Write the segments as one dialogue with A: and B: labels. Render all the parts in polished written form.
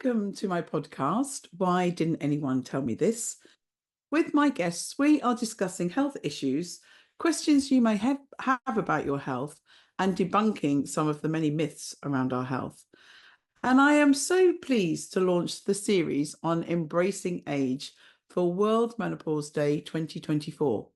A: Welcome to my podcast, Why Didn't Anyone Tell Me This? With my guests, we are discussing health issues, questions you may have about your health, and debunking some of the many myths around our health. And I am so pleased to launch the series on embracing age for World Menopause Day 2024.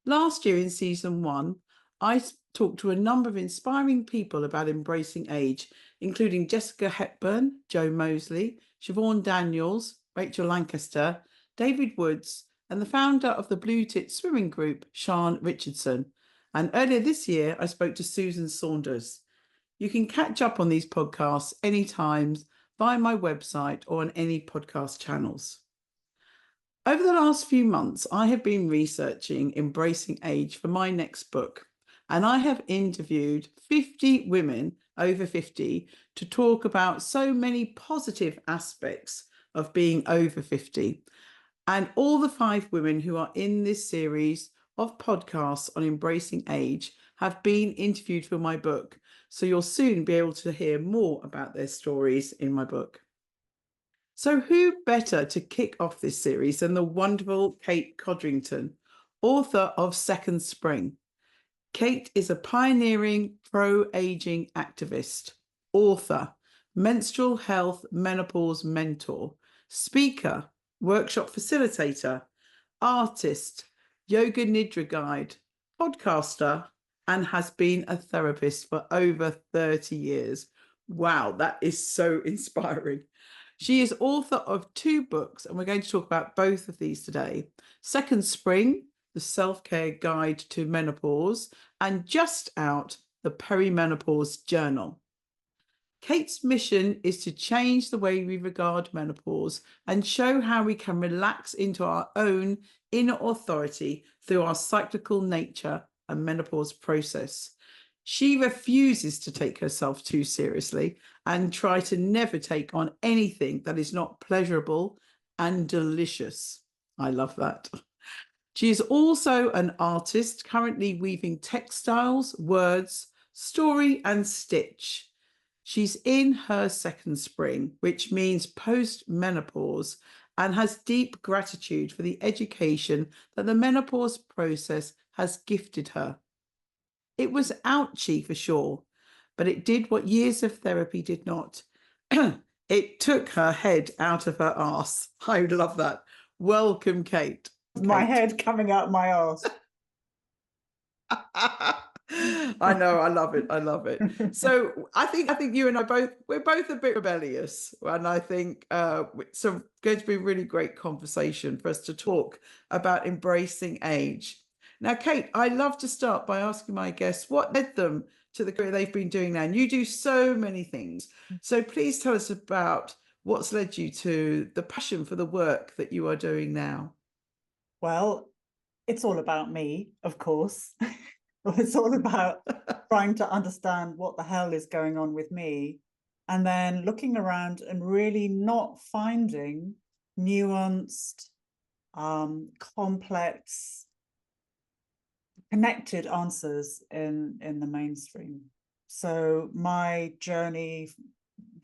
A: Last year in season 1, I talked to a number of inspiring people about embracing age, including Jessica Hepburn, Joe Mosley, Siobhan Daniels, Rachel Lancaster, David Woods, and the founder of the Blue Tit Swimming Group, Sian Richardson. And earlier this year, I spoke to Susan Saunders. You can catch up on these podcasts anytime via my website or on any podcast channels. Over the last few months, I have been researching embracing age for my next book, and I have interviewed 50 women over 50 to talk about so many positive aspects of being over 50. And all the 5 women who are in this series of podcasts on embracing age have been interviewed for my book. So you'll soon be able to hear more about their stories in my book. So who better to kick off this series than the wonderful Kate Codrington, author of Second Spring. Kate is a pioneering pro-aging activist, author, menstrual health menopause mentor, speaker, workshop facilitator, artist, yoga nidra guide, podcaster, and has been a therapist for over 30 years. Wow, that is so inspiring. She is author of 2 books, and we're going to talk about both of these today. Second Spring, The Self-Care Guide to Menopause, and just out, The Perimenopause Journal. Kate's mission is to change the way we regard menopause and show how we can relax into our own inner authority through our cyclical nature and menopause process. She refuses to take herself too seriously and try to never take on anything that is not pleasurable and delicious. I love that. She is also an artist, currently weaving textiles, words, story, and stitch. She's in her second spring, which means post-menopause, and has deep gratitude for the education that the menopause process has gifted her. It was ouchy for sure, but it did what years of therapy did not. It took her head out of her arse. I love that. Welcome, Kate.
B: My head coming out my arse.
A: I know, I love it. I love it. So I think you and I we're both a bit rebellious, and I think it's going to be a really great conversation for us to talk about embracing age. Now, Kate, I love to start by asking my guests what led them to the career they've been doing now. And you do so many things. So please tell us about what's led you to the passion for the work that you are doing now.
B: Well, it's all about me, of course. It's all about trying to understand what the hell is going on with me, and then looking around and really not finding nuanced, complex, connected answers in the mainstream. So my journey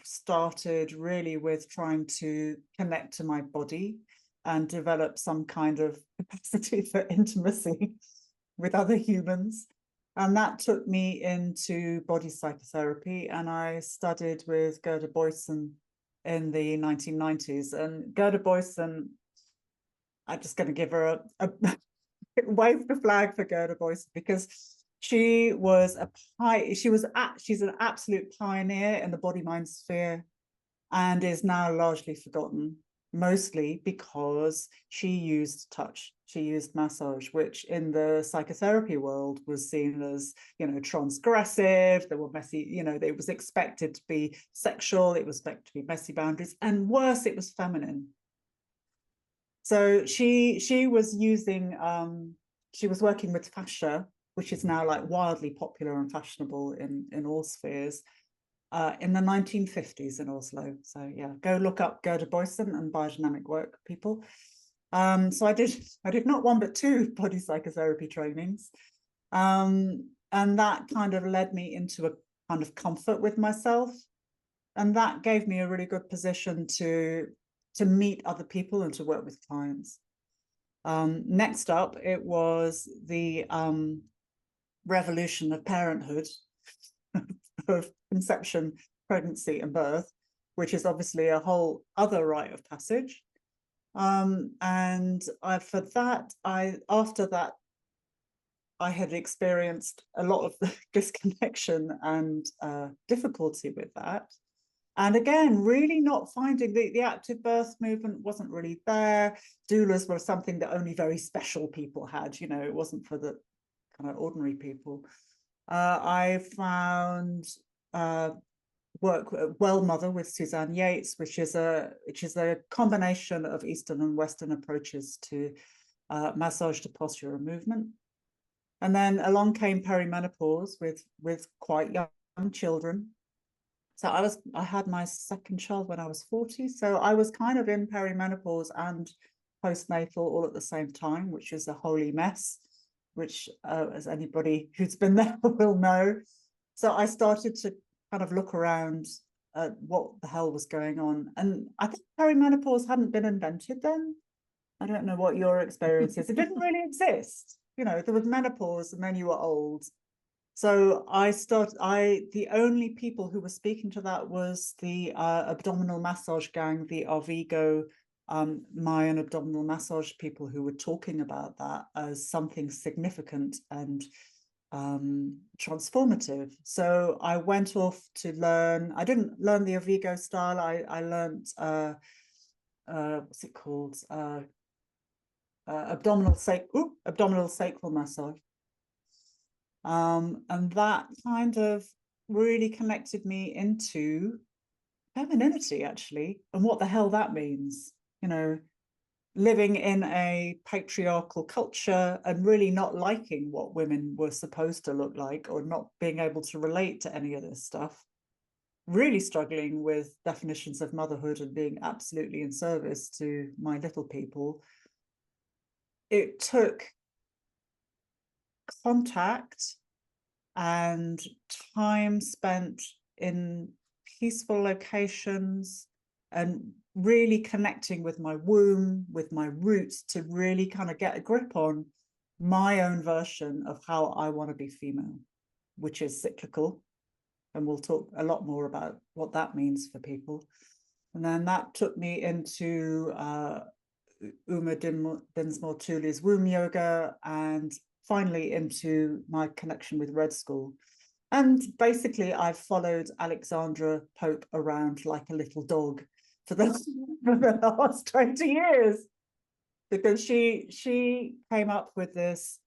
B: started really with trying to connect to my body and develop some kind of capacity for intimacy with other humans. And that took me into body psychotherapy, and I studied with Gerda Boysen in the 1990s. And Gerda Boysen, I'm just going to give her a wave the flag for Gerda Boysen, because she's an absolute pioneer in the body-mind sphere, and is now largely forgotten, mostly because she used touch, she used massage, which in the psychotherapy world was seen as, transgressive. There were messy, it was expected to be sexual, it was expected to be messy boundaries, and worse, it was feminine. So she was using, she was working with fascia, which is now like wildly popular and fashionable in all spheres, in the 1950s in Oslo. So yeah, go look up Gerda Boysen and biodynamic work, people. So I did not 1 but 2 body psychotherapy trainings, and that kind of led me into a kind of comfort with myself, And that gave me a really good position to meet other people and to work with clients. Next up, it was the revolution of parenthood, of conception, pregnancy, and birth, which is obviously a whole other rite of passage. And after that, I had experienced a lot of the disconnection and difficulty with that. And again, really not finding the active birth movement wasn't really there. Doulas were something that only very special people had, you know, it wasn't for the kind of ordinary people. I found work Well Mother with Suzanne Yates, which is a combination of Eastern and Western approaches to massage to posture and movement. And then along came perimenopause with quite young children. So I had my second child when I was 40. So I was kind of in perimenopause and postnatal all at the same time, which is a holy mess, which as anybody who's been there will know. So I started to kind of look around at what the hell was going on. And I think perimenopause hadn't been invented then. I don't know what your experience is. It didn't really exist. You know, there was menopause and then you were old. So the only people who were speaking to that was the abdominal massage gang, the Arvigo, Mayan abdominal massage people who were talking about that as something significant and transformative. So I went off to learn. I didn't learn the Arvigo style. I learned what's it called? Abdominal sacral massage. And that kind of really connected me into femininity, actually, and what the hell that means. You know, living in a patriarchal culture and really not liking what women were supposed to look like, or not being able to relate to any of this stuff, really struggling with definitions of motherhood and being absolutely in service to my little people. It took contact and time spent in peaceful locations and really connecting with my womb, with my roots, to really kind of get a grip on my own version of how I want to be female, which is cyclical. And we'll talk a lot more about what that means for people. And then that took me into Uma Dinsmore Tooley's womb yoga, and finally into my connection with Red School. And basically I've followed Alexandra Pope around like a little dog for the last 20 years, because she came up with this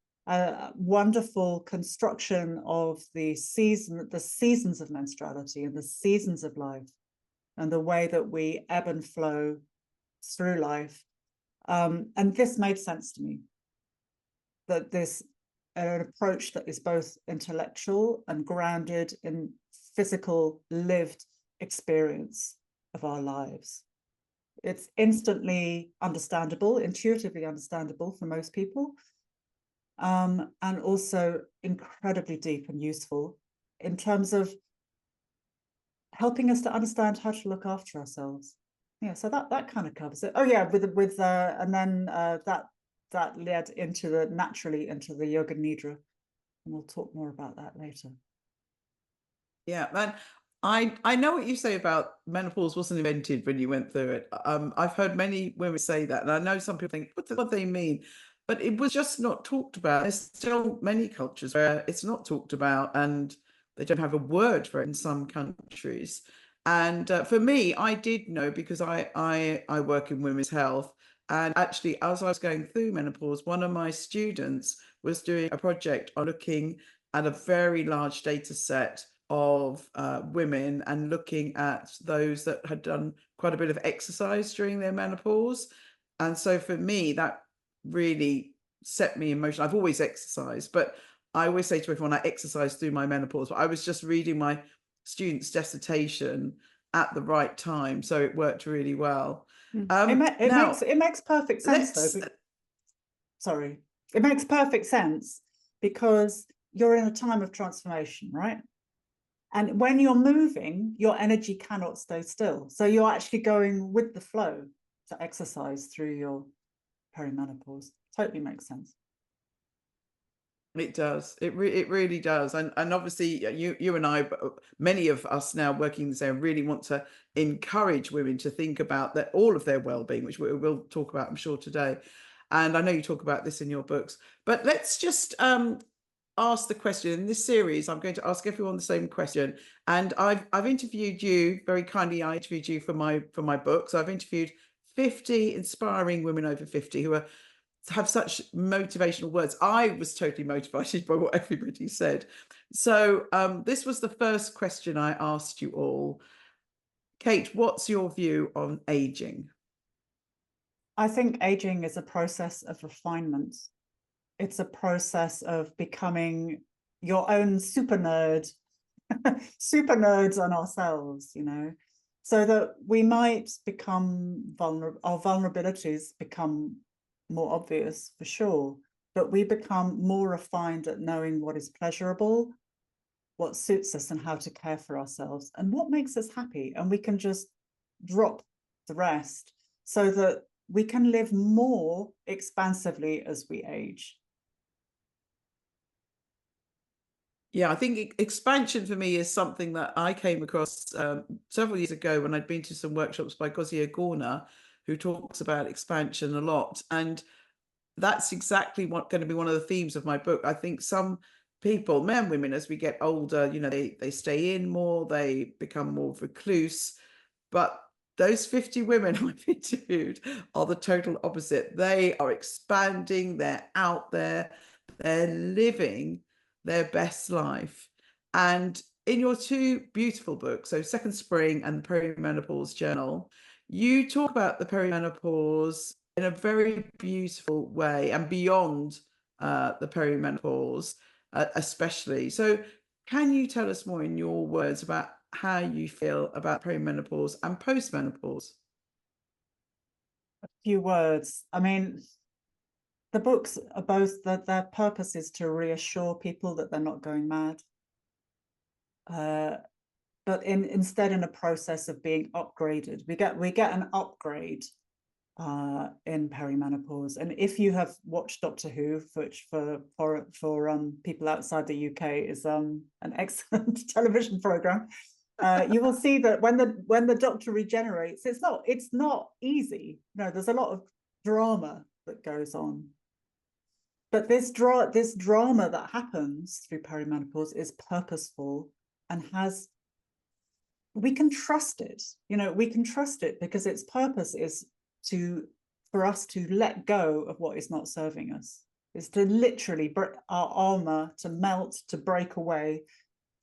B: wonderful construction of the seasons of menstruality and the seasons of life and the way that we ebb and flow through life. And this made sense to me, that this an approach that is both intellectual and grounded in physical lived experience of our lives. It's instantly understandable, intuitively understandable for most people, and also incredibly deep and useful in terms of helping us to understand how to look after ourselves. Yeah, so that kind of covers it. Oh yeah, and then that led naturally into the Yoga Nidra, and we'll talk more about that later.
A: Yeah, man. I know what you say about menopause wasn't invented when you went through it. I've heard many women say that, and I know some people think, what do they mean? But it was just not talked about. There's still many cultures where it's not talked about, and they don't have a word for it in some countries. And for me, I did know, because I work in women's health. And actually, as I was going through menopause, one of my students was doing a project on looking at a very large data set of women and looking at those that had done quite a bit of exercise during their menopause. And so for me, that really set me in motion. I've always exercised, but I always say to everyone, I exercise through my menopause. But I was just reading my student's dissertation at the right time, so it worked really well.
B: It makes perfect sense, though. Sorry, it makes perfect sense because you're in a time of transformation, right? And when you're moving, your energy cannot stay still. So you're actually going with the flow to exercise through your perimenopause. Totally makes sense.
A: It does. It really does. And obviously you and I, many of us now working in this area, really want to encourage women to think about that, all of their well-being, which we'll talk about, I'm sure, today. And I know you talk about this in your books. But let's just ask the question. In this series, I'm going to ask everyone the same question. And I've interviewed you very kindly. I interviewed you for my book. So I've interviewed 50 inspiring women over 50 who have such motivational words. I was totally motivated by what everybody said. So this was the first question I asked you all. Kate, what's your view on aging?
B: I think aging is a process of refinement. It's a process of becoming your own super nerd, super nerds on ourselves, you know, so that we might become vulnerable, our vulnerabilities become more obvious for sure, but we become more refined at knowing what is pleasurable, what suits us, and how to care for ourselves, and what makes us happy. And we can just drop the rest so that we can live more expansively as we age.
A: Yeah, I think expansion for me is something that I came across several years ago when I'd been to some workshops by Gozia Gorna, who talks about expansion a lot. And that's exactly what going to be one of the themes of my book. I think some people, men and women, as we get older, you know, they stay in more, they become more recluse. But those 50 women I've interviewed are the total opposite. They are expanding, they're out there, they're living their best life. And in your two beautiful books, so Second Spring and the Perimenopause Journal, you talk about the perimenopause in a very beautiful way and beyond the perimenopause, especially. So, can you tell us more in your words about how you feel about perimenopause and postmenopause?
B: A few words. I mean, the books are both, their purpose is to reassure people that they're not going mad. But instead, in a process of being upgraded, we get an upgrade in perimenopause. And if you have watched Doctor Who, which for people outside the UK is an excellent television program, you will see that when the Doctor regenerates, it's not easy. No, there's a lot of drama that goes on. But this drama that happens through perimenopause is purposeful and we can trust it. You know, we can trust it because its purpose is for us to let go of what is not serving us. Is to literally our armor to melt, to break away,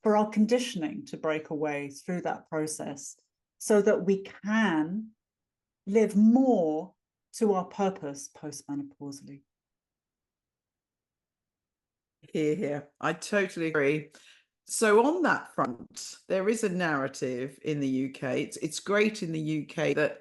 B: for our conditioning to break away through that process, so that we can live more to our purpose postmenopausally.
A: Here. I totally agree. So on that front, there is a narrative in the UK. It's great in the UK that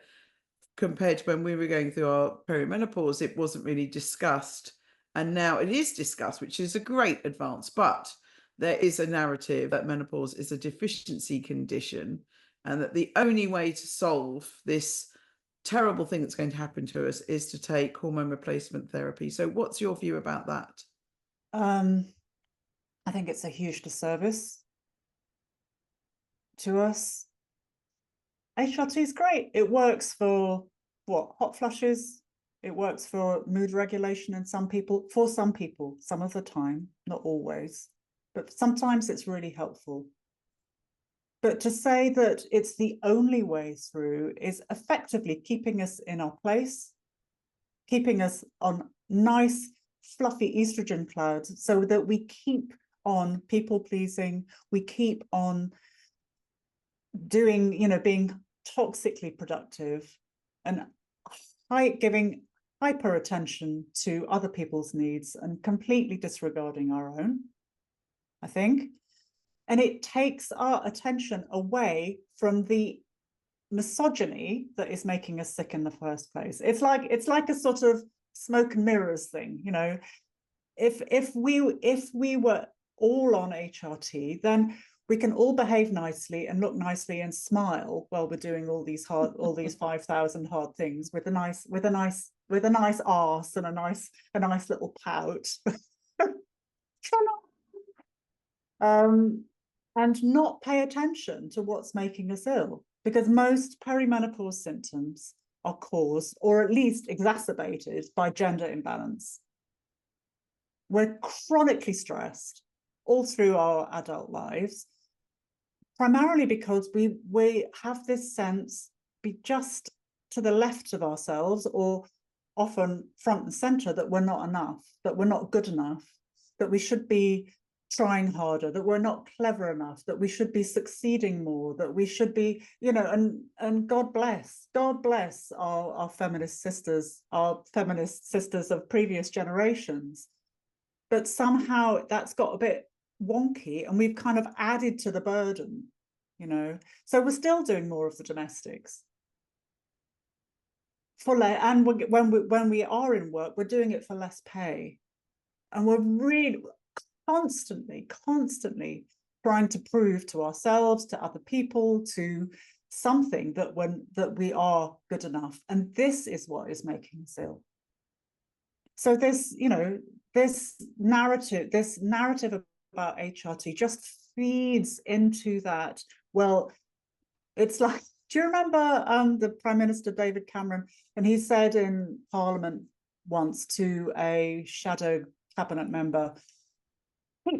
A: compared to when we were going through our perimenopause, it wasn't really discussed. And now it is discussed, which is a great advance. But there is a narrative that menopause is a deficiency condition and that the only way to solve this terrible thing that's going to happen to us is to take hormone replacement therapy. So what's your view about that?
B: I think it's a huge disservice to us. HRT is great. It works for hot flushes. It works for mood regulation in some people, some of the time, not always, but sometimes it's really helpful. But to say that it's the only way through is effectively keeping us in our place, keeping us on nice, fluffy estrogen clouds so that we keep on people pleasing, we keep on doing, being toxically productive and giving hyper attention to other people's needs and completely disregarding our own, I think. And it takes our attention away from the misogyny that is making us sick in the first place. It's like a sort of smoke and mirrors thing, you know. If we were all on HRT, then we can all behave nicely and look nicely and smile while we're doing all these 5,000 hard things with a nice arse and a nice little pout. And not pay attention to what's making us ill, because most perimenopause symptoms are caused, or at least exacerbated, by gender imbalance. We're chronically stressed all through our adult lives, primarily because we have this sense, be just to the left of ourselves, or often front and center, that we're not enough, that we're not good enough, that we should be trying harder, that we're not clever enough, that we should be succeeding more, that we should be, you know, and God bless our feminist sisters of previous generations. But somehow that's got a bit wonky, and we've kind of added to the burden, you know. So we're still doing more of the domestics. And when we are in work, we're doing it for less pay. And we're really constantly trying to prove to ourselves, to other people, to something that we are good enough. And this is what is making us ill. So this, you know, this narrative about HRT just feeds into that. Well, it's like, do you remember the Prime Minister David Cameron? And he said in Parliament once to a shadow cabinet member,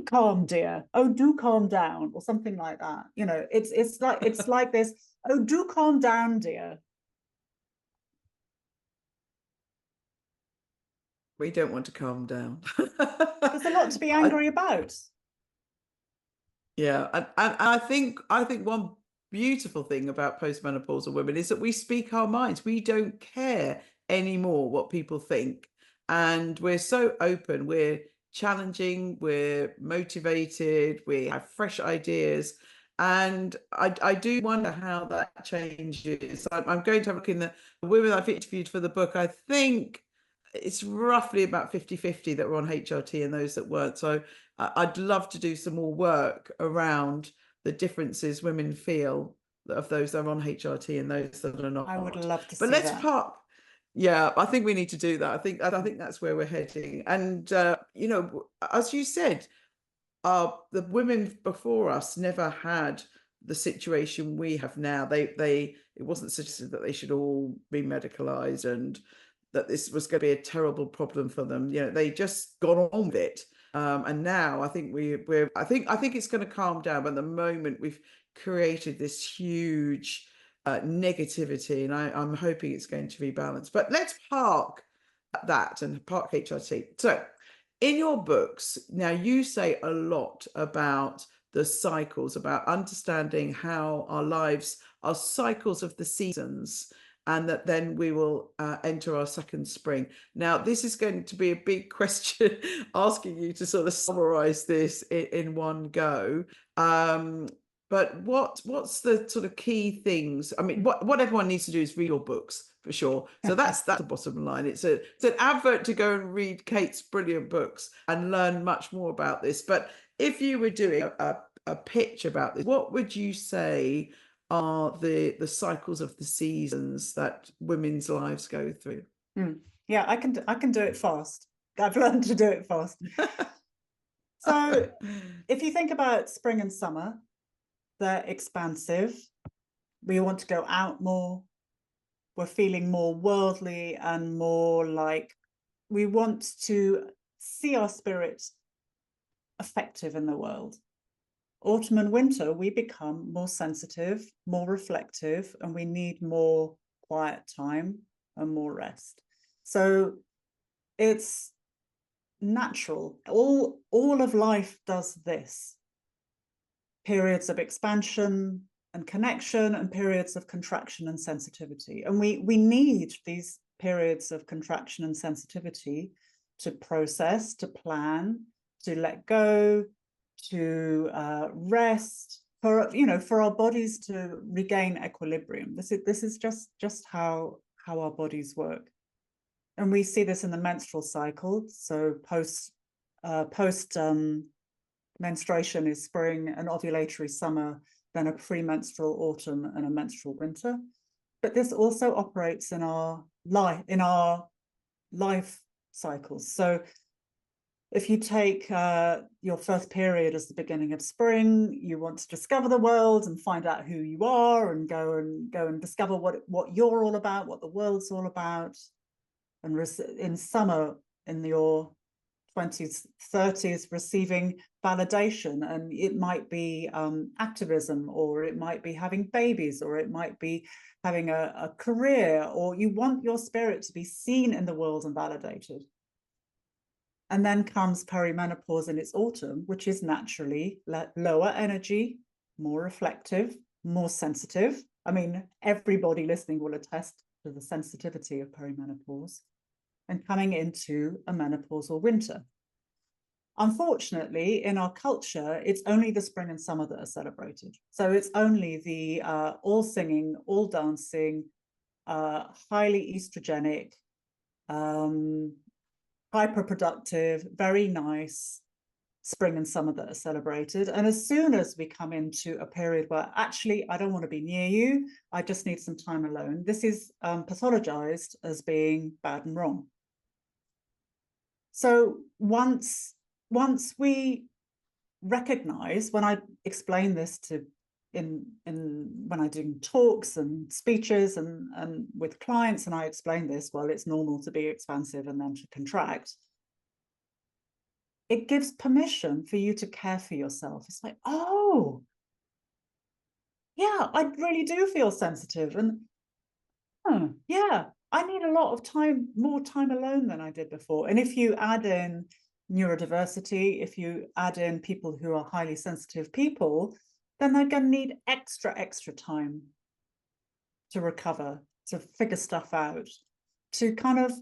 B: "Calm, dear. Oh, do calm down," or something like that. You know, it's like this. "Oh, do calm down, dear."
A: We don't want to calm down.
B: There's a lot to be angry about.
A: Yeah, and I think one beautiful thing about postmenopausal women is that we speak our minds. We don't care anymore what people think, and we're so open. We're challenging. We're motivated. We have fresh ideas, and I do wonder how that changes. I'm going to have a look in the women I've interviewed for the book. I think it's roughly about 50-50 that were on HRT and those that weren't. So I'd love to do some more work around the differences women feel of those that are on HRT and those that are not.
B: I would love to see
A: but let's
B: that.
A: park. Yeah, I think we need to do that. I think that's where we're heading. And you know, as you said, the women before us never had the situation we have now. It wasn't suggested that they should all be medicalized and that this was going to be a terrible problem for them. You know, they just got on with it. And now I think I think it's going to calm down. But at the moment we've created this huge negativity, and I'm hoping it's going to be balanced. But let's park that and park HRT. So in your books, now you say a lot about the cycles, about understanding how our lives are cycles of the seasons, and that then we will enter our second spring. Now, this is going to be a big question, asking you to sort of summarize this in one go. But what's the sort of key things? I mean, what everyone needs to do is read your books, for sure. So that's the bottom line. It's an advert to go and read Kate's brilliant books and learn much more about this. But if you were doing a pitch about this, what would you say are the cycles of the seasons that women's lives go through?
B: Yeah, I can do it fast. I've learned to do it fast. So if you think about spring and summer, they're expansive. We want to go out more. We're feeling more worldly and more like we want to see our spirit effective in the world. Autumn and winter, we become more sensitive, more reflective, and we need more quiet time and more rest. So it's natural. All of life does this. Periods of expansion and connection, and periods of contraction and sensitivity. And we need these periods of contraction and sensitivity to process, to plan, to let go, to rest, for our bodies to regain equilibrium. This is just how our bodies work. And we see this in the menstrual cycle. So post menstruation is spring, an ovulatory summer, then a premenstrual autumn and a menstrual winter. But this also operates in our life cycles. So if you take your first period as the beginning of spring, you want to discover the world and find out who you are and go and discover what you're all about, what the world's all about. And in summer, in your 20s, 30s, receiving validation, and it might be activism, or it might be having babies, or it might be having a career, or you want your spirit to be seen in the world and validated. And then comes perimenopause in its autumn, which is naturally lower energy, more reflective, more sensitive. I mean, everybody listening will attest to the sensitivity of perimenopause, and coming into a menopausal winter. Unfortunately, in our culture, it's only the spring and summer that are celebrated. So it's only the all singing, all dancing, highly estrogenic, hyperproductive, very nice spring and summer that are celebrated. And as soon as we come into a period where actually I don't want to be near you, I just need some time alone, this is pathologized as being bad and wrong. So once we recognize, when I explain this to when I do talks and speeches and with clients, and I explain this, well, it's normal to be expansive and then to contract. It gives permission for you to care for yourself. It's like, oh, yeah, I really do feel sensitive. And yeah, I need a lot of time, more time alone than I did before. And if you add in neurodiversity, if you add in people who are highly sensitive people, then they're going to need extra time to recover, to figure stuff out, to kind of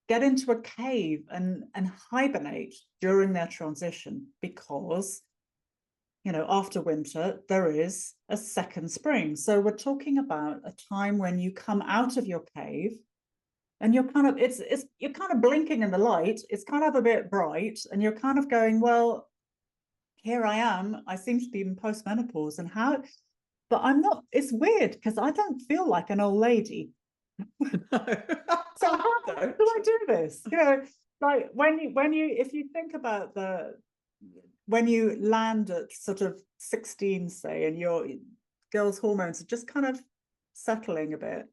B: get into a cave and hibernate during their transition, because, you know, after winter, there is a second spring. So we're talking about a time when you come out of your cave and you're kind of, you're kind of blinking in the light. It's kind of a bit bright, and you're kind of going, well, here I am. I seem to be in postmenopause, and how, but I'm not. It's weird because I don't feel like an old lady. So how do I do this? You know, like when you if you think about when you land at sort of 16, say, and your girl's hormones are just kind of settling a bit,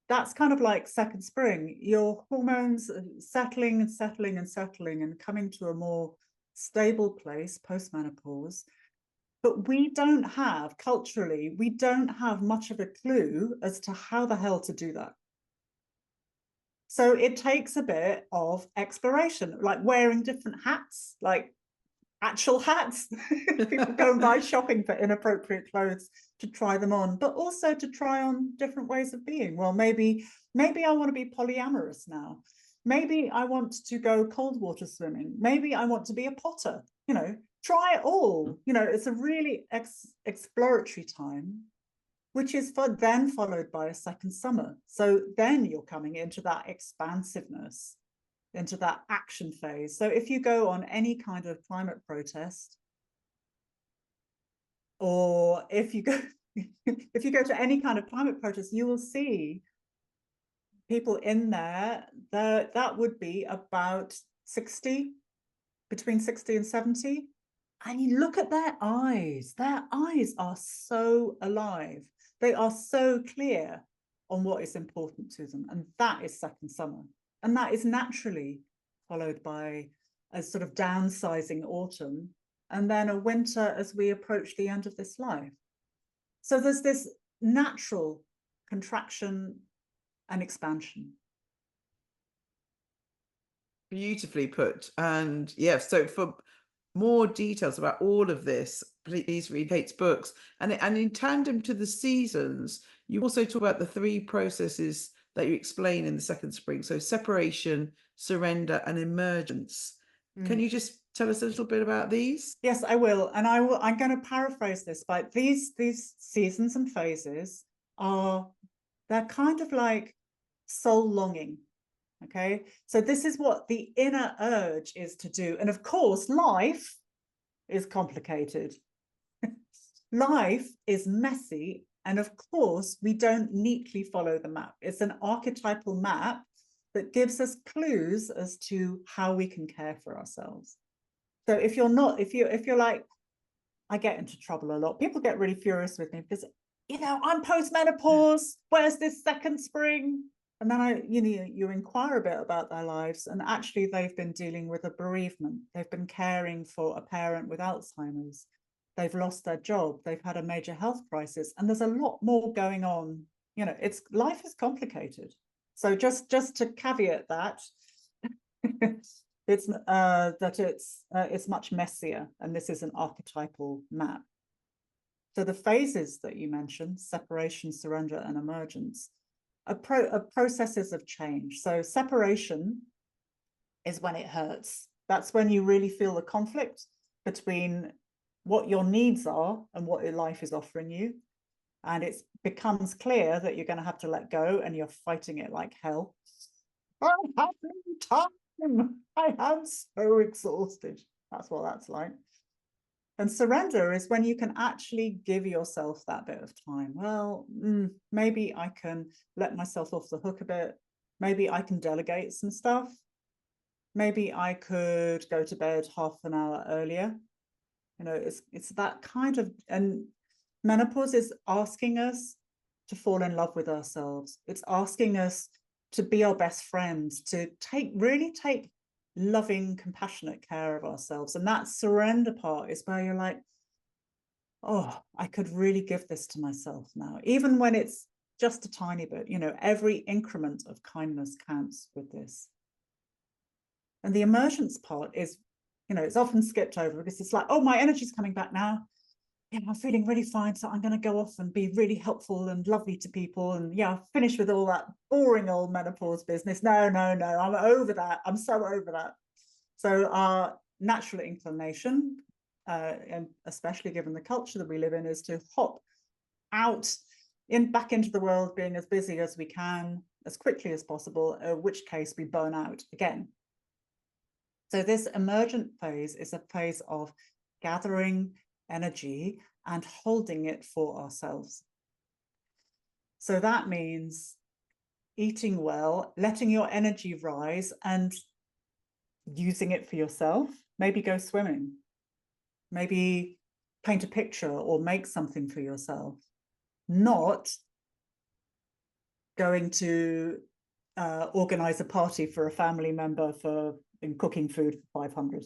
B: that's kind of like second spring. Your hormones are settling and coming to a more stable place post-menopause. But we don't have, culturally, we don't have much of a clue as to how the hell to do that. So it takes a bit of exploration, like wearing different hats, like actual hats. People go and buy shopping for inappropriate clothes to try them on, but also to try on different ways of being. Well, maybe I want to be polyamorous now. Maybe I want to go cold water swimming. Maybe I want to be a potter. You know, try it all. You know, it's a really exploratory time, which is then followed by a second summer. So then you're coming into that expansiveness, into that action phase. So if you go on any kind of climate protest, or if you go to any kind of climate protest, you will see people in there that would be about 60, between 60 and 70. And you look at their eyes are so alive. They are so clear on what is important to them. And that is second summer. And that is naturally followed by a sort of downsizing autumn, and then a winter as we approach the end of this life. So there's this natural contraction and expansion.
A: Beautifully put. And yeah, so for more details about all of this, please read Kate's books. And in tandem to the seasons, you also talk about the 3 processes that you explain in the second spring. So separation, surrender, and emergence. Can you just tell us a little bit about these?
B: Yes, I will. And I'm going to paraphrase this, but these seasons and phases they're kind of like soul longing. Okay, so this is what the inner urge is to do. And of course, life is complicated. Life is messy. And of course, we don't neatly follow the map. It's an archetypal map that gives us clues as to how we can care for ourselves. So if you're like, I get into trouble a lot. People get really furious with me because, I'm post-menopause. Where's this second spring? And then you inquire a bit about their lives, and actually they've been dealing with a bereavement. They've been caring for a parent with Alzheimer's. They've lost their job. They've had a major health crisis, and there's a lot more going on. Life is complicated. So just to caveat that, it's much messier, and this is an archetypal map. So the phases that you mentioned, separation, surrender, and emergence, are processes of change. So separation is when it hurts. That's when you really feel the conflict between what your needs are and what your life is offering you. And it becomes clear that you're going to have to let go, and you're fighting it like hell. I have no time. I am so exhausted. That's what that's like. And surrender is when you can actually give yourself that bit of time. Well, maybe I can let myself off the hook a bit. Maybe I can delegate some stuff. Maybe I could go to bed half an hour earlier. It's that kind of, and menopause is asking us to fall in love with ourselves. It's asking us to be our best friends, to really take loving, compassionate care of ourselves. And that surrender part is where you're like, oh, I could really give this to myself now, even when it's just a tiny bit. Every increment of kindness counts with this. And the emergence part is, it's often skipped over because it's like, oh, my energy's coming back now. I'm feeling really fine, so I'm going to go off and be really helpful and lovely to people. And finish with all that boring old menopause business. No, I'm over that. I'm so over that. So our natural inclination, and especially given the culture that we live in, is to hop out back into the world, being as busy as we can, as quickly as possible, in which case we burn out again. So this emergent phase is a phase of gathering energy and holding it for ourselves. So that means eating well, letting your energy rise and using it for yourself. Maybe go swimming, maybe paint a picture or make something for yourself, not going to organize a party for a family member and cooking food for 500.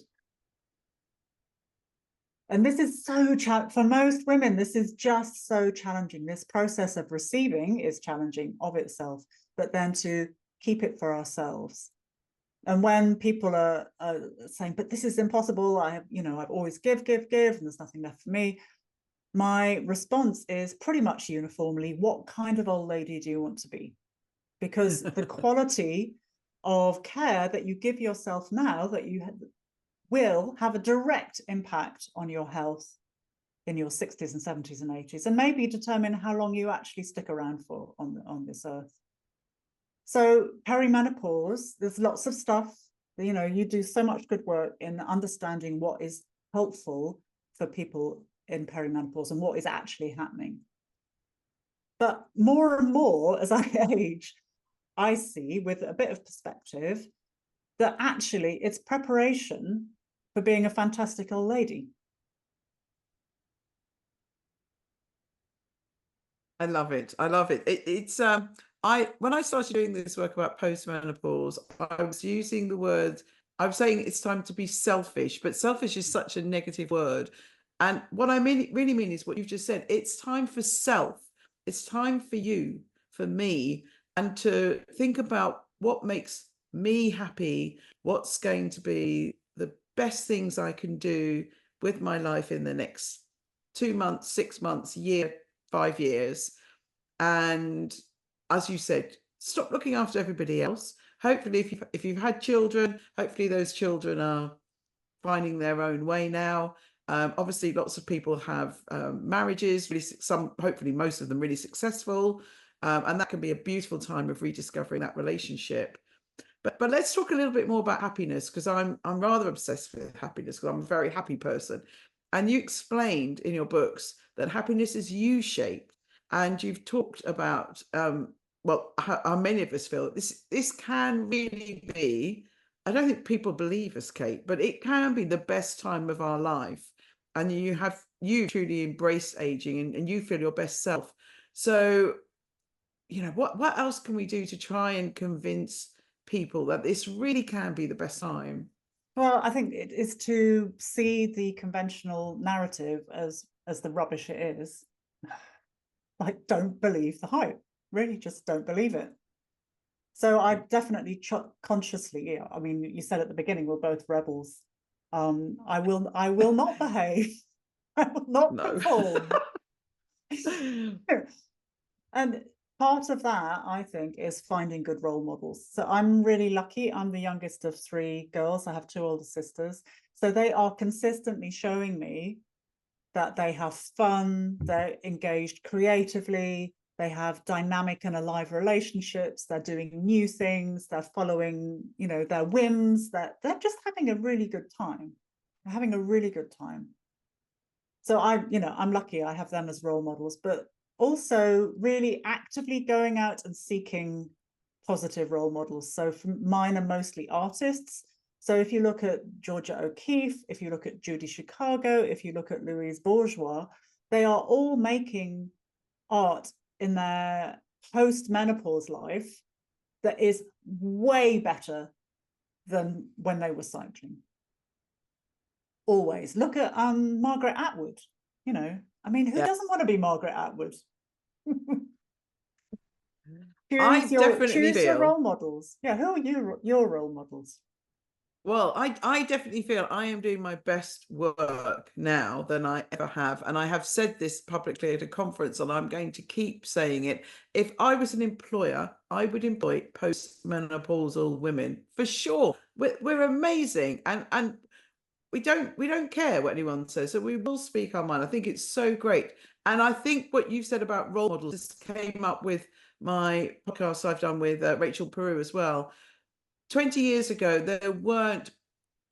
B: And this is so for most women, this is just so challenging. This process of receiving is challenging of itself, but then to keep it for ourselves. And when people are saying, but this is impossible, I've always give, and there's nothing left for me, my response is pretty much uniformly, what kind of old lady do you want to be? Because the quality of care that you give yourself now, that you will have a direct impact on your health in your 60s and 70s and 80s, and maybe determine how long you actually stick around for on this earth. So perimenopause, there's lots of stuff, you do so much good work in understanding what is helpful for people in perimenopause and what is actually happening. But more and more as I age, I see with a bit of perspective that actually it's preparation for being a fantastic old lady.
A: I love it. It's when I started doing this work about postmenopause, I was using the word, I was saying it's time to be selfish, but selfish is such a negative word. And what I really mean is what you've just said. It's time for self. It's time for you, for me, and to think about what makes me happy, what's going to be the best things I can do with my life in the next 2 months, 6 months, year, 5 years. And as you said, stop looking after everybody else. Hopefully, if you've had children, hopefully those children are finding their own way now. Obviously, lots of people have marriages, hopefully most of them really successful. And that can be a beautiful time of rediscovering that relationship. But let's talk a little bit more about happiness, because I'm rather obsessed with happiness, because I'm a very happy person. And you explained in your books that happiness is U-shaped, and you've talked about well, how many of us feel this can really be. I don't think people believe us, Kate, but it can be the best time of our life, and you truly embrace aging, and you feel your best self. So, what else can we do to try and convince people that this really can be the best time?
B: Well, I think it is to see the conventional narrative as the rubbish it is. Like, don't believe the hype. Really, just don't believe it. So I definitely consciously, I mean, you said at the beginning we're both rebels. I will not behave. I will not
A: No.
B: conform. And part of that, I think, is finding good role models. So I'm really lucky. I'm the youngest of 3 girls. I have 2 older sisters. So they are consistently showing me that they have fun, they're engaged creatively, they have dynamic and alive relationships, they're doing new things, they're following, their whims, they're just having a really good time. They're having a really good time. So I'm lucky I have them as role models, but also really actively going out and seeking positive role models. So mine are mostly artists. So if you look at Georgia O'Keeffe, if you look at Judy Chicago, if you look at Louise Bourgeois, they are all making art in their post-menopause life that is way better than when they were cycling. Always. Look at Margaret Atwood. I mean, who doesn't want to be Margaret Atwood?
A: I definitely
B: choose your
A: feel,
B: role models. Yeah, who are your role models?
A: well, I definitely feel I am doing my best work now than I ever have. And I have said this publicly at a conference, and I'm going to keep saying it. If I was an employer, I would employ postmenopausal women for sure. We're amazing. And we don't care what anyone says. So we will speak our mind. I think it's so great. And I think what you said about role models, this came up with my podcast I've done with Rachel Peru as well. 20 years ago, there weren't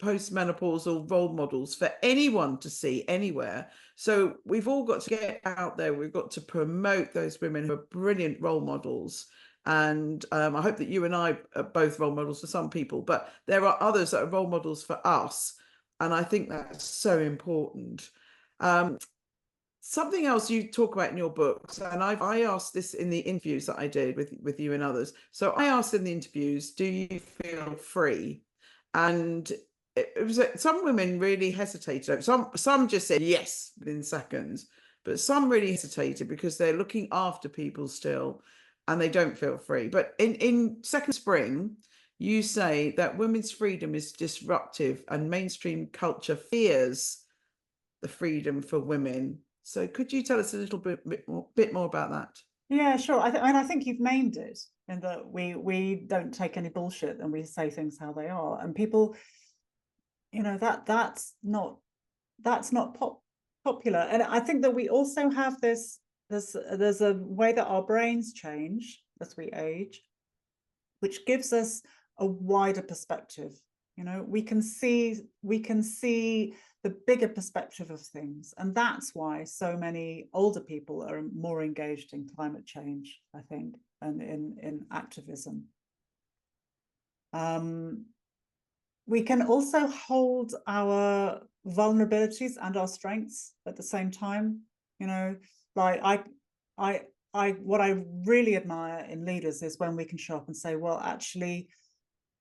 A: postmenopausal role models for anyone to see anywhere. So we've all got to get out there. We've got to promote those women who are brilliant role models. And I hope that you and I are both role models for some people, but there are others that are role models for us. And I think that's so important. Something else you talk about in your books, and I asked this in the interviews that I did with you and others. So I asked in the interviews, do you feel free? And it was some women really hesitated. Some just said yes within seconds, but some really hesitated because they're looking after people still, and they don't feel free. But in Second Spring, you say that women's freedom is disruptive, and mainstream culture fears the freedom for women. So could you tell us a little bit more about that?
B: Yeah, sure. I think you've named it, in that we don't take any bullshit and we say things how they are. And people, that's not popular. And I think that we also have there's a way that our brains change as we age, which gives us a wider perspective. We can see the bigger perspective of things. And that's why so many older people are more engaged in climate change, I think, and in activism. We can also hold our vulnerabilities and our strengths at the same time. Like what I really admire in leaders is when we can show up and say, well, actually,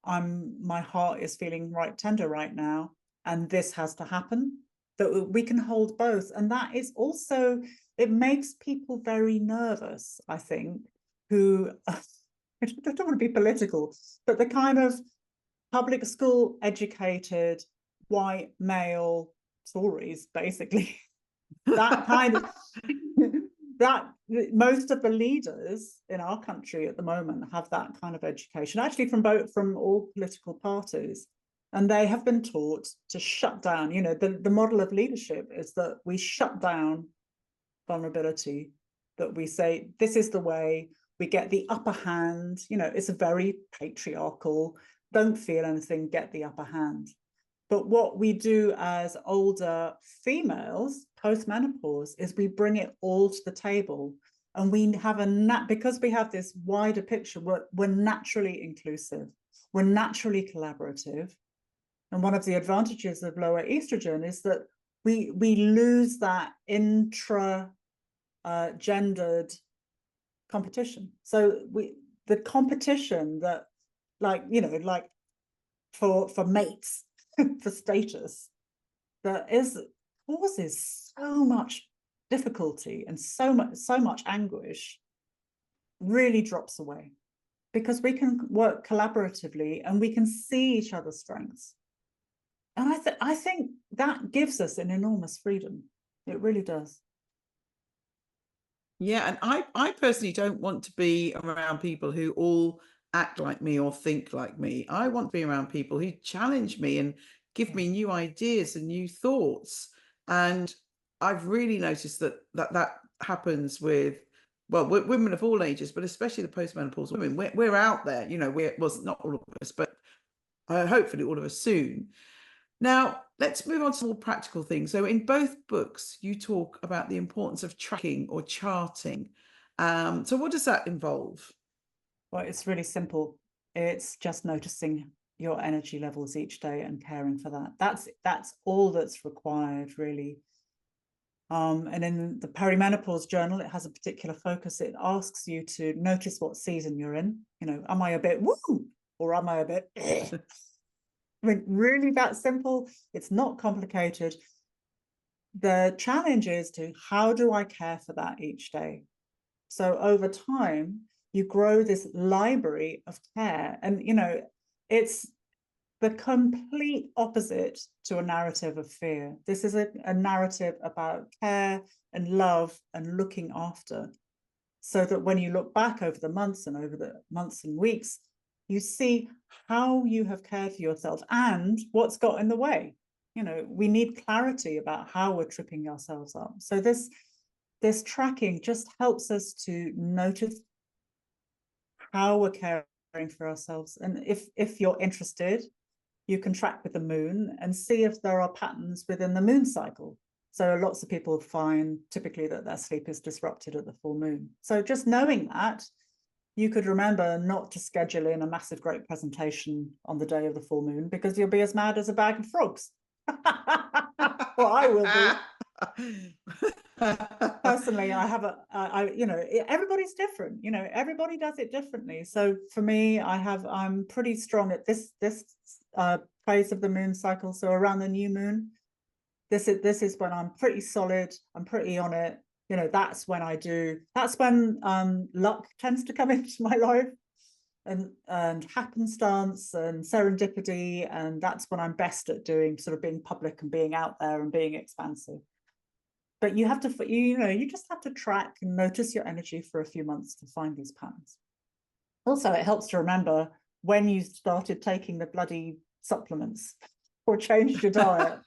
B: my heart is feeling right tender right now, and this has to happen. That we can hold both. And that is also, it makes people very nervous, I think, who I don't want to be political, but the kind of public school educated white male Tories, basically, that kind of that most of the leaders in our country at the moment have that kind of education, actually from all political parties, and they have been taught to shut down. The model of leadership is that we shut down vulnerability, that we say this is the way, we get the upper hand. It's a very patriarchal, don't feel anything, get the upper hand. But what we do as older females post-menopause is we bring it all to the table, and we have because we have this wider picture, we're naturally inclusive, we're naturally collaborative. And one of the advantages of lower estrogen is that we lose that intra gendered competition. So the competition that, like, you know, like for mates, for status, that causes so much difficulty and so much anguish, really drops away, because we can work collaboratively and we can see each other's strengths. And I think that gives us an enormous freedom. It really does.
A: Yeah, and I personally don't want to be around people who all act like me or think like me. I want to be around people who challenge me and give me new ideas and new thoughts. And I've really noticed that happens with, well, women of all ages, but especially the postmenopausal women. We're out there, you know. Well, not all of us, but hopefully all of us soon. Now, let's move on to more practical things. So in both books, you talk about the importance of tracking or charting. So what does that involve?
B: Well, it's really simple. It's just noticing your energy levels each day and caring for that. That's all that's required, really. And in the perimenopause journal, it has a particular focus. It asks you to notice what season you're in. You know, am I a bit woo, or am I a bit I mean, really that simple. It's not complicated. The challenge is how do I care for that each day? So over time, you grow this library of care. And, you know, it's the complete opposite to a narrative of fear. This is a narrative about care and love and looking after. So that when you look back over the months and weeks, you see how you have cared for yourself and what's got in the way. You know, we need clarity about how we're tripping ourselves up. So this tracking just helps us to notice how we're caring for ourselves. And if you're interested, you can track with the moon and see if there are patterns within the moon cycle. So lots of people find typically that their sleep is disrupted at the full moon. So just knowing that, you could remember not to schedule in a massive, great presentation on the day of the full moon, because you'll be as mad as a bag of frogs. Well, I will be. Personally, you know, everybody's different. You know, everybody does it differently. So for me, I'm pretty strong at this phase of the moon cycle. So around the new moon, this is when I'm pretty solid. I'm pretty on it. You know, that's when luck tends to come into my life, and happenstance and serendipity, and that's when I'm best at doing sort of being public and being out there and being expansive. But you have to, you just have to track and notice your energy for a few months to find these patterns. Also, it helps to remember when you started taking the bloody supplements or changed your diet,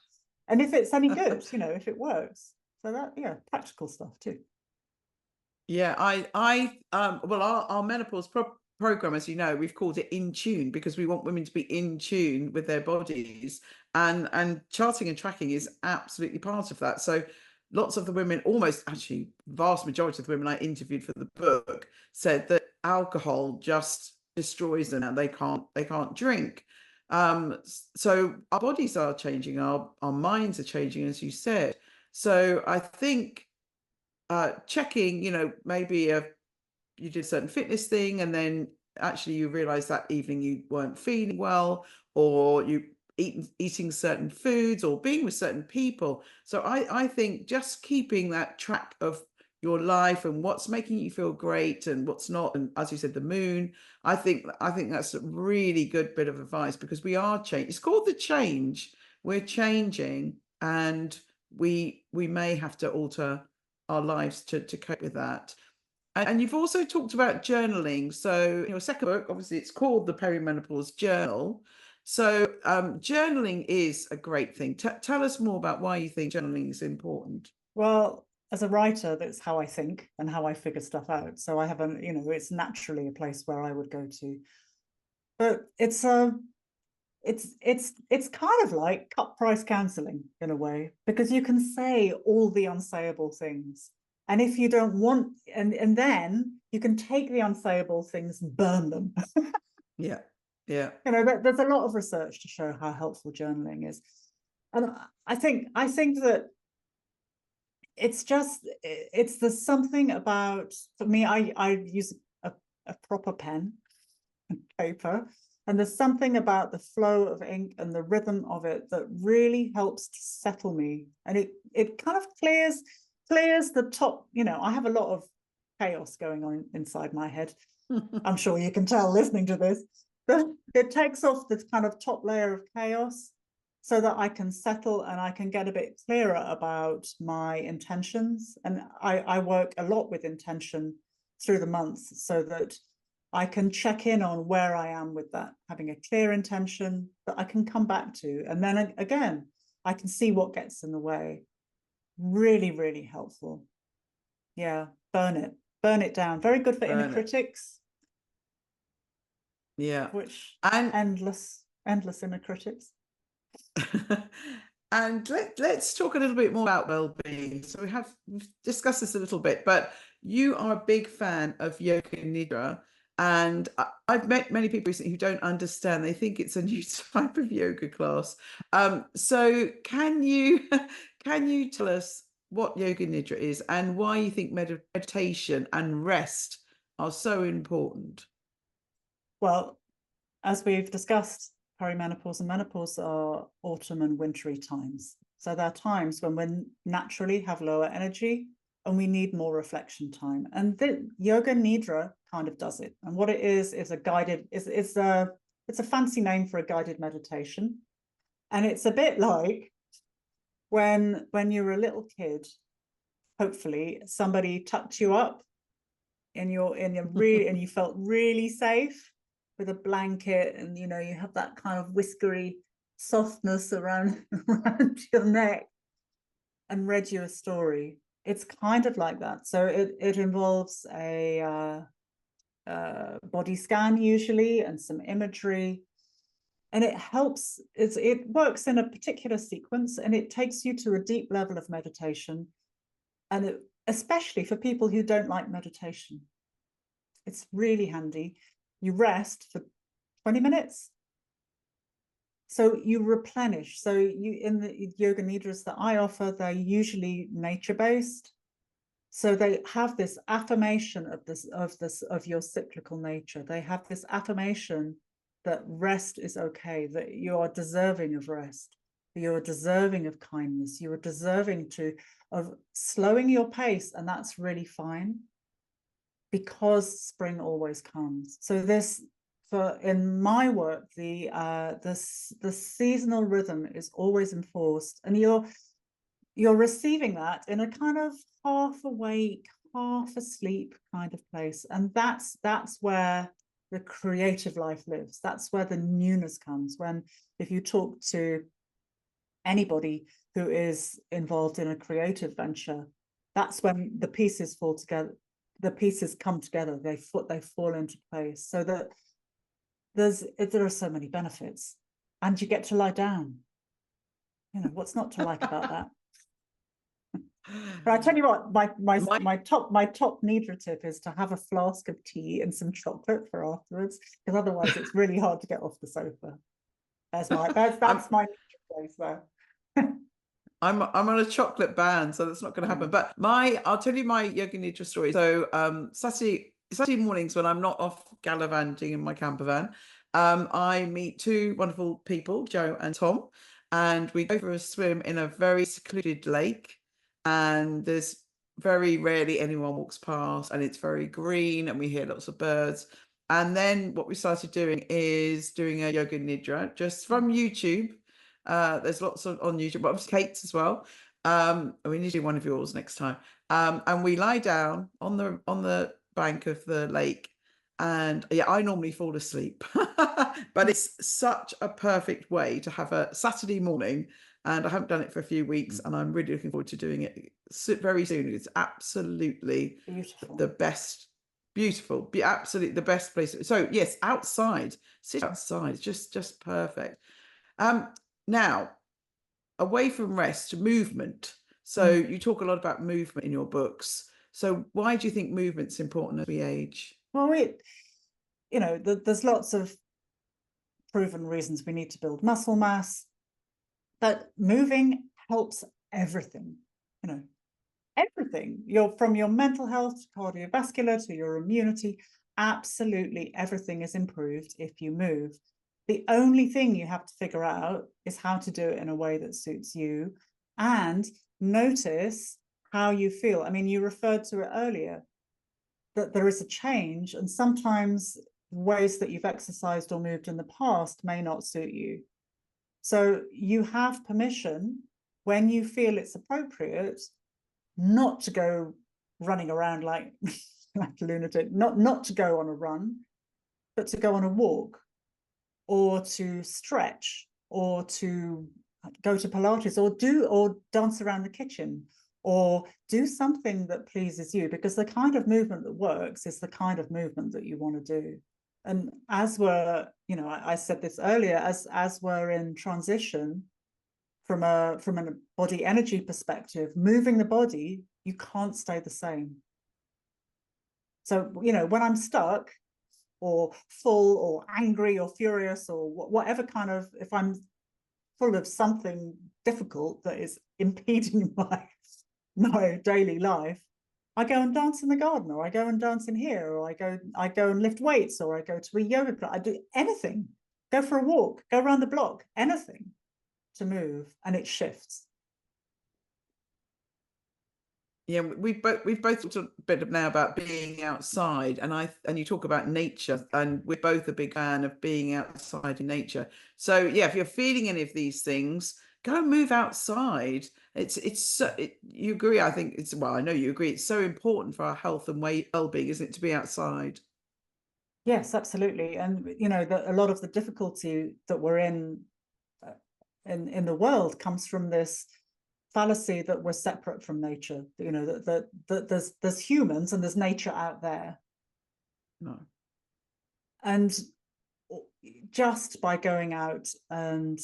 B: and if it's any good, you know, if it works. So that, yeah, practical stuff too.
A: Yeah, well, our menopause program, as you know, we've called it In Tune, because we want women to be in tune with their bodies, and charting and tracking is absolutely part of that. So lots of the women, almost actually vast majority of the women I interviewed for the book, said that alcohol just destroys them and they can't drink. So our bodies are changing, our minds are changing, as you said. So I think checking, you know, maybe you did a certain fitness thing and then actually you realize that evening you weren't feeling well, or you eating certain foods or being with certain people. So I think just keeping that track of your life and what's making you feel great and what's not, and as you said, the moon, I think that's a really good bit of advice, because we are changing. It's called the change. We're changing, and we may have to alter our lives to cope with that. And you've also talked about journaling. So your second book, obviously, it's called the Perimenopause Journal. So journaling is a great thing. Tell us more about why you think journaling is important.
B: Well, as a writer, that's how I think and how I figure stuff out. So I have it's naturally a place where I would go to. But it's it's kind of like cut price counseling in a way, because you can say all the unsayable things, and if you don't want, and then you can take the unsayable things and burn them.
A: Yeah. Yeah.
B: There's a lot of research to show how helpful journaling is, and I think that there's something about, for me, I use a proper pen and paper, and there's something about the flow of ink and the rhythm of it that really helps to settle me, and it kind of clears the top. I have a lot of chaos going on inside my head. I'm sure you can tell listening to this, but it takes off this kind of top layer of chaos so that I can settle and I can get a bit clearer about my intentions. And I work a lot with intention through the months so that I can check in on where I am with that, having a clear intention that I can come back to. And then again, I can see what gets in the way. Really, really helpful. Yeah, burn it down. Very good for inner critics.
A: Yeah.
B: Which,
A: and
B: endless inner critics.
A: And let's talk a little bit more about well-being. So we've discussed this a little bit, but you are a big fan of yoga nidra, and I've met many people recently who don't understand. They think it's a new type of yoga class. So can you tell us what yoga nidra is and why you think meditation and rest are so important?
B: Well, as we've discussed, perimenopause and menopause are autumn and wintry times. So they're times when we naturally have lower energy and we need more reflection time. And the yoga nidra kind of does it. And what it is a guided, it's a fancy name for a guided meditation. And it's a bit like when you're a little kid, hopefully somebody tucked you up in your really, and you felt really safe with a blanket, and you have that kind of whiskery softness around your neck, and read you a story. It's kind of like that. So it involves a body scan usually, and some imagery, and it helps. It works in a particular sequence, and it takes you to a deep level of meditation, and especially for people who don't like meditation, it's really handy. You rest for 20 minutes. So you replenish. So in the yoga nidras that I offer, they're usually nature-based. So they have this affirmation of your cyclical nature. They have this affirmation that rest is okay, that you are deserving of rest, you are deserving of kindness, you are deserving of slowing your pace, and that's really fine, because spring always comes. So in my work, the seasonal rhythm is always enforced, and you're receiving that in a kind of half awake, half asleep kind of place. And that's where the creative life lives. That's where the newness comes. If you talk to anybody who is involved in a creative venture, that's when the pieces fall together. The pieces come together. They fall into place. So that there are so many benefits, and you get to lie down. What's not to like about that? But I tell you what, my top nidra tip is to have a flask of tea and some chocolate for afterwards, because otherwise it's really hard to get off the sofa. That's my nidra place there.
A: I'm on a chocolate ban, so that's not going to happen. But I'll tell you my yoga nidra story. So Saturday mornings, when I'm not off gallivanting in my camper van, I meet two wonderful people, Joe and Tom, and we go for a swim in a very secluded lake. And there's very rarely anyone walks past, and it's very green, and we hear lots of birds. And then what we started doing is doing a yoga nidra just from YouTube. There's lots on YouTube, but obviously Kate's as well. We need to do one of yours next time. And we lie down on the bank of the lake, and yeah, I normally fall asleep, but it's such a perfect way to have a Saturday morning. And I haven't done it for a few weeks, and I'm really looking forward to doing it very soon. It's absolutely
B: beautiful,
A: the best Beautiful. Be absolutely the best place. So yes, outside, sit outside, just perfect. Now, away from rest, movement. So you talk a lot about movement in your books. So why do you think movement's important as we age?
B: Well, there's lots of proven reasons we need to build muscle mass, but moving helps everything, everything. From your mental health to cardiovascular to your immunity, absolutely everything is improved if you move. The only thing you have to figure out is how to do it in a way that suits you, and notice how you feel. I mean, you referred to it earlier, that there is a change, and sometimes ways that you've exercised or moved in the past may not suit you. So you have permission, when you feel it's appropriate, not to go running around like like a lunatic, not to go on a run, but to go on a walk, or to stretch, or to go to Pilates, or dance around the kitchen, or do something that pleases you, because the kind of movement that works is the kind of movement that you want to do. And as we're, I said this earlier, as we're in transition from a body energy perspective, moving the body, you can't stay the same. So, when I'm stuck or full or angry or furious or whatever kind of, if I'm full of something difficult that is impeding my daily life, I go and dance in the garden, or I go and dance in here, or I go and lift weights, or I go to a yoga class. I do anything, go for a walk, go around the block, anything to move, and it shifts.
A: Yeah, we've both talked a bit now about being outside, and you talk about nature, and we're both a big fan of being outside in nature. So yeah, if you're feeling any of these things, go and move outside. You agree? I think I know you agree. It's so important for our health and well-being, isn't it, to be outside?
B: Yes, absolutely. And a lot of the difficulty that we're in the world comes from this fallacy that we're separate from nature. That there's humans and there's nature out there.
A: No.
B: And just by going out and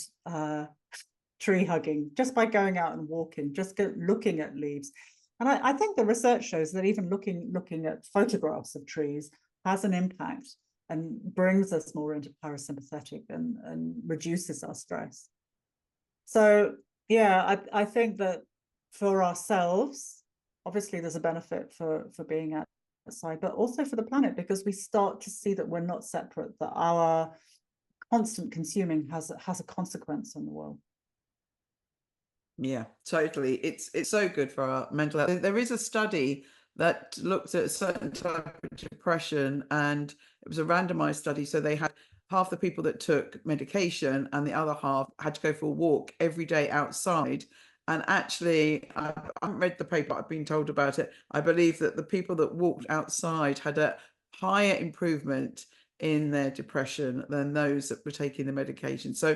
B: tree hugging, just by going out and walking, looking at leaves. And I think the research shows that even looking at photographs of trees has an impact and brings us more into parasympathetic and reduces our stress. So yeah, I think that for ourselves, obviously there's a benefit for being outside, but also for the planet, because we start to see that we're not separate, that our constant consuming has a consequence on the world.
A: Yeah, totally. It's so good for our mental health. There is a study that looked at a certain type of depression, and it was a randomized study. So they had half the people that took medication and the other half had to go for a walk every day outside. And actually, I haven't read the paper, I've been told about it. I believe that the people that walked outside had a higher improvement in their depression than those that were taking the medication. So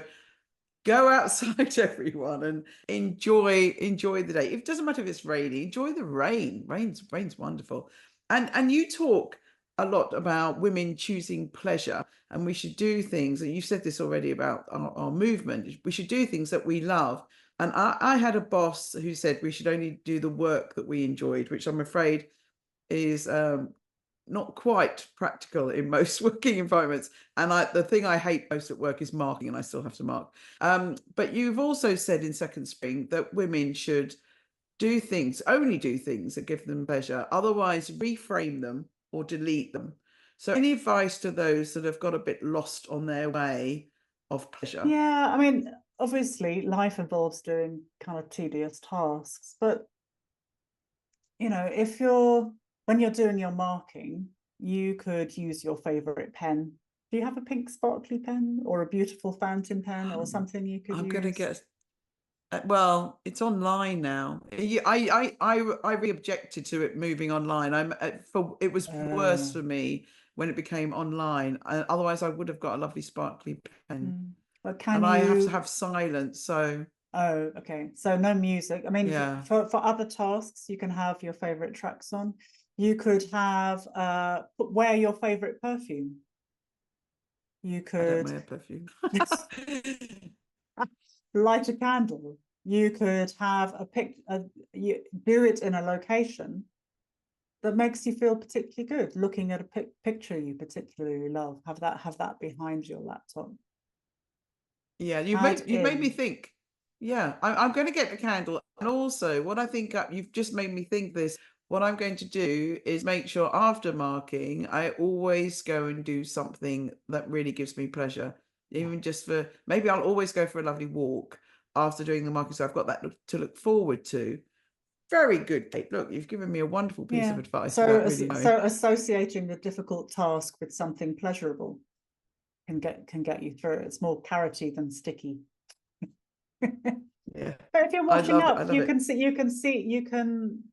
A: go outside, everyone, and enjoy the day. It doesn't matter if it's rainy, enjoy the rain. Rain's wonderful. And you talk a lot about women choosing pleasure, and we should do things, and you said this already about our movement. We should do things that we love. And I had a boss who said we should only do the work that we enjoyed, which I'm afraid is not quite practical in most working environments. And the thing I hate most at work is marking, and I still have to mark. But you've also said in Second Spring that women should only do things that give them pleasure, otherwise reframe them or delete them. So any advice to those that have got a bit lost on their way of pleasure?
B: Yeah, I mean, obviously life involves doing kind of tedious tasks, but when you're doing your marking, you could use your favorite pen. Do you have a pink sparkly pen or a beautiful fountain pen or something you could use?
A: I'm going to get well, it's online now. I really objected to it moving online. It was worse for me when it became online. Otherwise, I would have got a lovely sparkly pen.
B: But
A: I have to have silence. So
B: oh, okay. So no music. I mean,
A: yeah,
B: for other tasks, you can have your favorite tracks on. You could have wear your favorite perfume. You
A: I don't
B: could
A: wear perfume.
B: light a candle. You could have you do it in a location that makes you feel particularly good, looking at a picture you particularly love. Have that behind your laptop.
A: Yeah,
B: Add
A: you've made me
B: in.
A: think. Yeah, I'm going to get the candle. And also, what I think you've just made me think this. What I'm going to do is make sure after marking, I always go and do something that really gives me pleasure. Even just for maybe I'll always go for a lovely walk after doing the marking. So I've got that to look forward to. Very good, Kate. Look, you've given me a wonderful piece of advice without really knowing.
B: So associating the difficult task with something pleasurable can get you through it. It's more carroty than sticky.
A: Yeah.
B: But if you're washing up,
A: I love it.
B: you can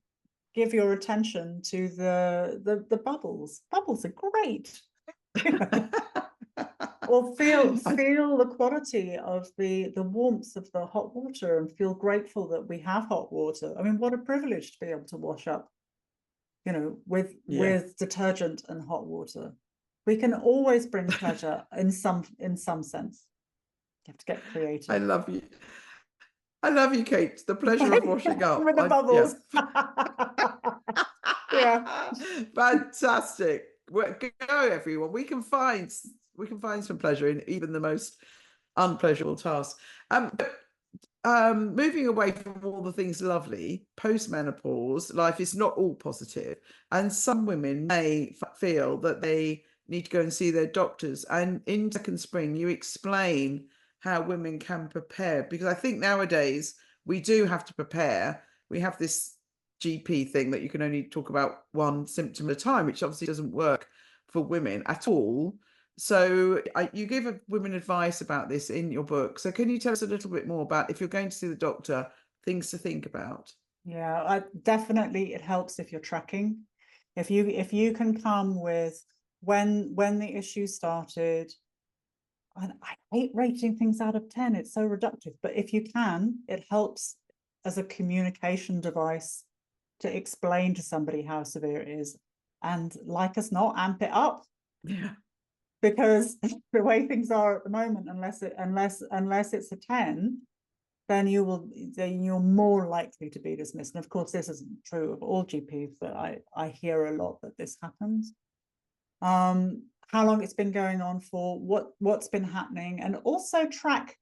B: give your attention to the bubbles. Bubbles are great. Or feel the quality of the warmth of the hot water and feel grateful that we have hot water. I mean, what a privilege to be able to wash up, with detergent and hot water. We can always bring pleasure in some sense. You have to get creative.
A: I love you. I love you, Kate. The pleasure of washing up.
B: With the bubbles. Yeah.
A: Fantastic. Go, everyone. We can find some pleasure in even the most unpleasurable tasks. Moving away from all the things lovely, post-menopause, life is not all positive, and some women may feel that they need to go and see their doctors. And in Second Spring, you explain how women can prepare, because I think nowadays we do have to prepare. We have this GP thing that you can only talk about one symptom at a time, which obviously doesn't work for women at all. So you give women advice about this in your book. So can you tell us a little bit more about, if you're going to see the doctor, things to think about?
B: Yeah, definitely it helps if you're tracking. If you can come with when the issue started. And I hate rating things out of 10. It's so reductive. But if you can, it helps as a communication device to explain to somebody how severe it is. And like us not, amp it up.
A: Yeah.
B: Because the way things are at the moment, unless it's a 10, then you're more likely to be dismissed. And of course, this isn't true of all GPs, but I hear a lot that this happens. How long it's been going on for, what's been happening, and also track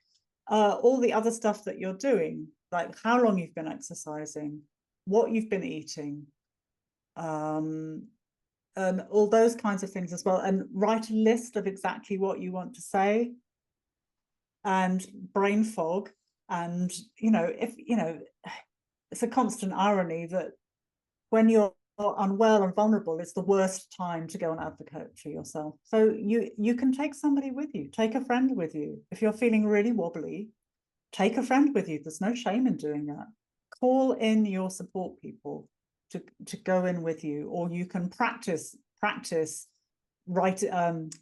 B: all the other stuff that you're doing, like how long you've been exercising, what you've been eating, and all those kinds of things as well, and write a list of exactly what you want to say, and brain fog. And it's a constant irony that when you're unwell and vulnerable, it's the worst time to go and advocate for yourself. So you can take somebody with you, take a friend with you. If you're feeling really wobbly, take a friend with you. There's no shame in doing that. Call in your support people to go in with you, or you can practice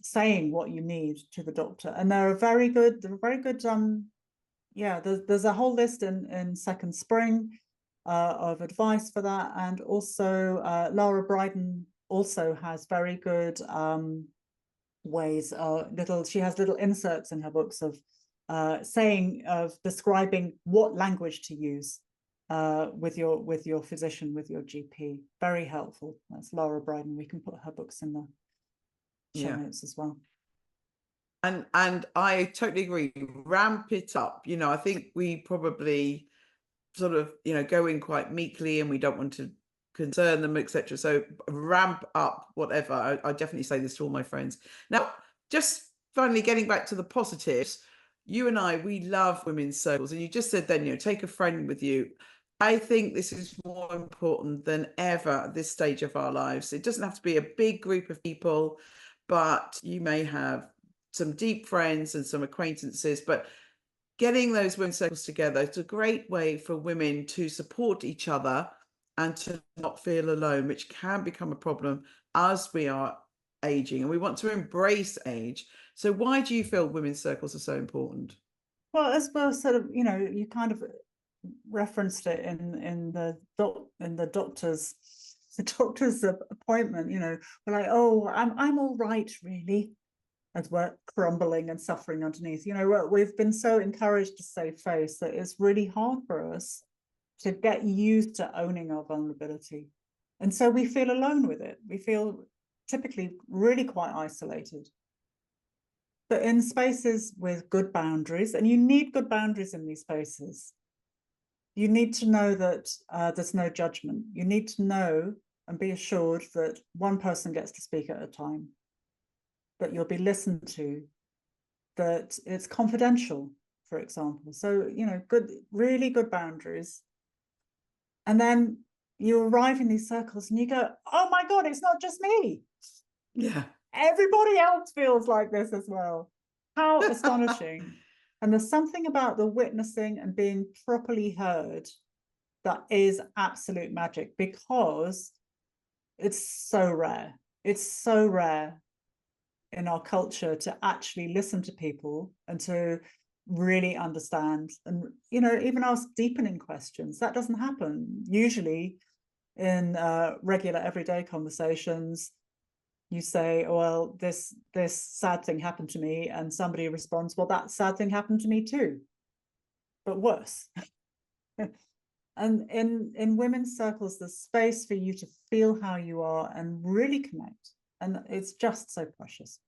B: saying what you need to the doctor. And they're very good. Yeah, there's a whole list in Second Spring of advice for that. And also Laura Brydon also has very good ways, she has little inserts in her books of describing what language to use with your physician, with your GP. Very helpful. That's Laura Brydon. We can put her books in the show notes as well.
A: And I totally agree. Ramp it up. I think we probably sort of, go in quite meekly, and we don't want to concern them, etc. So ramp up whatever. I definitely say this to all my friends. Now, just finally getting back to the positives, you and I, we love women's circles. And you just said then, take a friend with you. I think this is more important than ever at this stage of our lives. It doesn't have to be a big group of people, but you may have some deep friends and some acquaintances, but getting those women's circles together, it's a great way for women to support each other and to not feel alone, which can become a problem as we are aging, and we want to embrace age. So why do you feel women's circles are so important?
B: Well, as well, sort of, you kind of referenced it in the doctor's the doctor's appointment, you know, we're like, oh, I'm all right, really, as we're crumbling and suffering underneath. You know, we've been so encouraged to save face that it's really hard for us to get used to owning our vulnerability. And so we feel alone with it. We feel typically really quite isolated. But in spaces with good boundaries, and you need good boundaries in these spaces, you need to know that there's no judgment. You need to know and be assured that one person gets to speak at a time, that you'll be listened to, that it's confidential, for example. So, you know, good, really good boundaries. And then you arrive in these circles and you go, oh my God, it's not just me.
A: Yeah.
B: Everybody else feels like this as well. How astonishing. And there's something about the witnessing and being properly heard that is absolute magic, because it's so rare. It's so rare in our culture to actually listen to people and to really understand and, you know, even ask deepening questions. That doesn't happen. Usually in regular everyday conversations, you say, well, this sad thing happened to me, and somebody responds, well, that sad thing happened to me too, but worse. And in women's circles, there's space for you to feel how you are and really connect. And it's just so precious.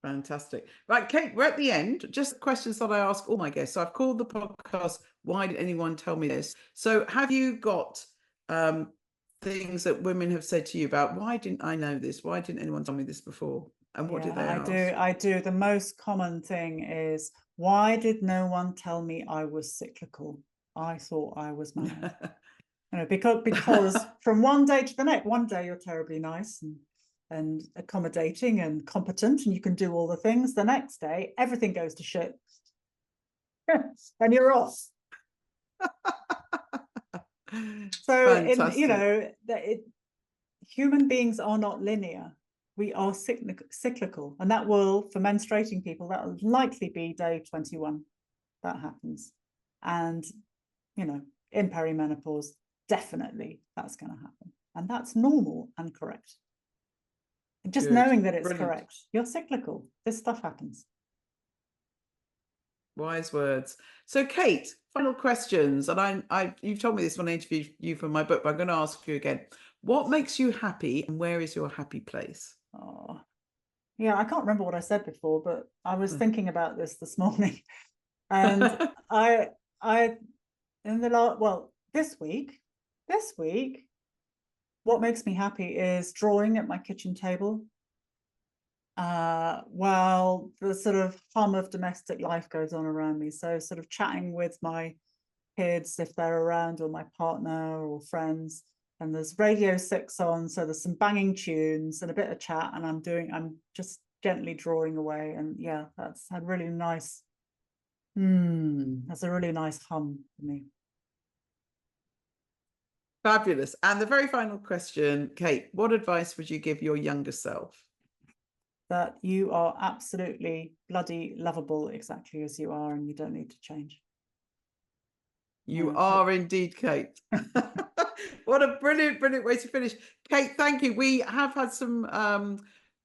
A: Fantastic. Right, Kate, we're at the end. Just questions that I ask all my guests. So I've called the podcast, Why Did Anyone Tell Me This? So have you got things that women have said to you about, why didn't I know this? Why didn't anyone tell me this before? And what did they ask?
B: I do. The most common thing is, why did no one tell me I was cyclical? I thought I was mad. You know, because from one day to the next, one day you're terribly nice and accommodating and competent, and you can do all the things. The next day, everything goes to shit, and you're off. So, you know, human beings are not linear. We are cyclical, and that will, for menstruating people, that will likely be day 21. That happens, and you know, in perimenopause, definitely that's going to happen, and that's normal and correct. And just knowing that it's correct, you're cyclical. This stuff happens.
A: Wise words. So, Kate, final questions, and you've told me this when I interviewed you for my book, but I'm going to ask you again. What makes you happy, and where is your happy place?
B: Oh, yeah, I can't remember what I said before, but I was thinking about this morning, and this week, what makes me happy is drawing at my kitchen table, while the sort of hum of domestic life goes on around me. So sort of chatting with my kids if they're around, or my partner or friends, and there's Radio 6 on, so there's some banging tunes and a bit of chat, and I'm just gently drawing away. And yeah, that's a really nice hum for me.
A: Fabulous. And the very final question, Kate, what advice would you give your younger self?
B: That you are absolutely bloody lovable exactly as you are, and you don't need to change.
A: You are indeed, Kate. What a brilliant way to finish. Kate, thank you. We have had some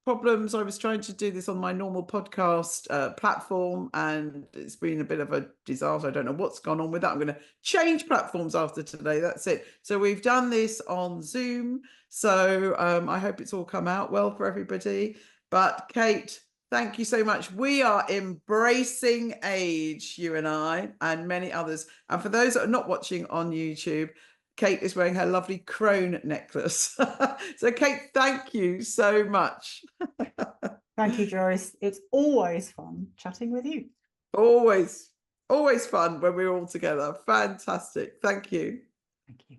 A: problems. I was trying to do this on my normal podcast platform, and it's been a bit of a disaster. I don't know what's gone on with that. I'm going to change platforms after today. That's it. So we've done this on Zoom. So I hope it's all come out well for everybody. But Kate, thank you so much. We are embracing age, you and I, and many others. And for those that are not watching on YouTube, Kate is wearing her lovely crone necklace. So Kate, thank you so much.
B: Thank you, Joyce. It's always fun chatting with you.
A: Always fun when we're all together. Fantastic. Thank you.
B: Thank you.